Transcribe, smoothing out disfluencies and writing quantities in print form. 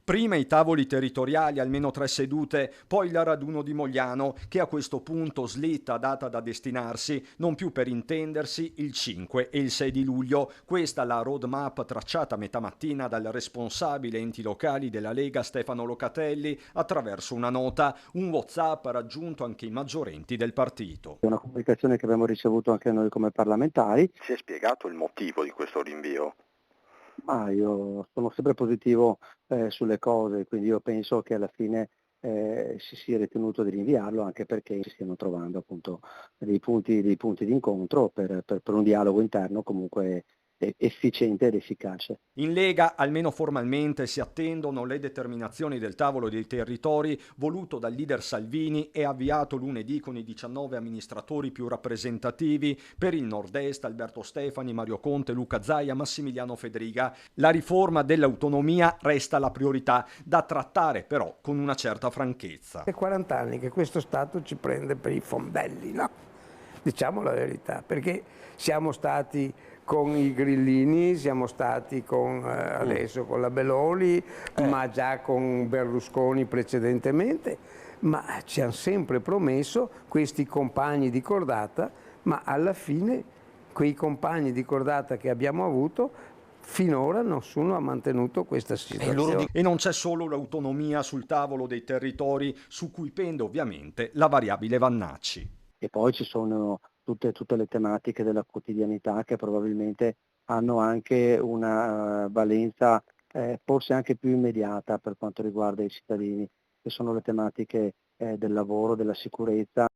Prima i tavoli territoriali, almeno 3 sedute, poi il raduno di Mogliano, che a questo punto slitta data da destinarsi, non più per intendersi, il 5 e il 6 di luglio. Questa la roadmap tracciata metà mattina dal responsabile enti locali della Lega Stefano Locatelli attraverso una nota, un WhatsApp raggiunto anche i maggiorenti del partito. È una comunicazione che abbiamo ricevuto anche noi come parlamentari. Si è spiegato il motivo di questo rinvio? Ma io sono sempre positivo sulle cose, quindi io penso che alla fine si sia ritenuto di rinviarlo, anche perché si stiano trovando appunto dei punti di incontro per un dialogo interno comunque efficiente ed efficace. In Lega, almeno formalmente, si attendono le determinazioni del tavolo dei territori voluto dal leader Salvini e avviato lunedì con i 19 amministratori più rappresentativi per il nord-est: Alberto Stefani, Mario Conte, Luca Zaia, Massimiliano Fedriga. La riforma dell'autonomia resta la priorità, da trattare però con una certa franchezza. È 40 anni che questo Stato ci prende per i fondelli, no? Diciamo la verità, perché siamo stati con i grillini, siamo stati adesso con la Beloli, ma già con Berlusconi precedentemente, ma ci hanno sempre promesso questi compagni di cordata, ma alla fine quei compagni di cordata che abbiamo avuto finora nessuno ha mantenuto questa situazione. E non c'è solo l'autonomia sul tavolo dei territori, su cui pende ovviamente la variabile Vannacci. E poi ci sono tutte le tematiche della quotidianità che probabilmente hanno anche una valenza forse anche più immediata per quanto riguarda i cittadini, che sono le tematiche del lavoro, della sicurezza.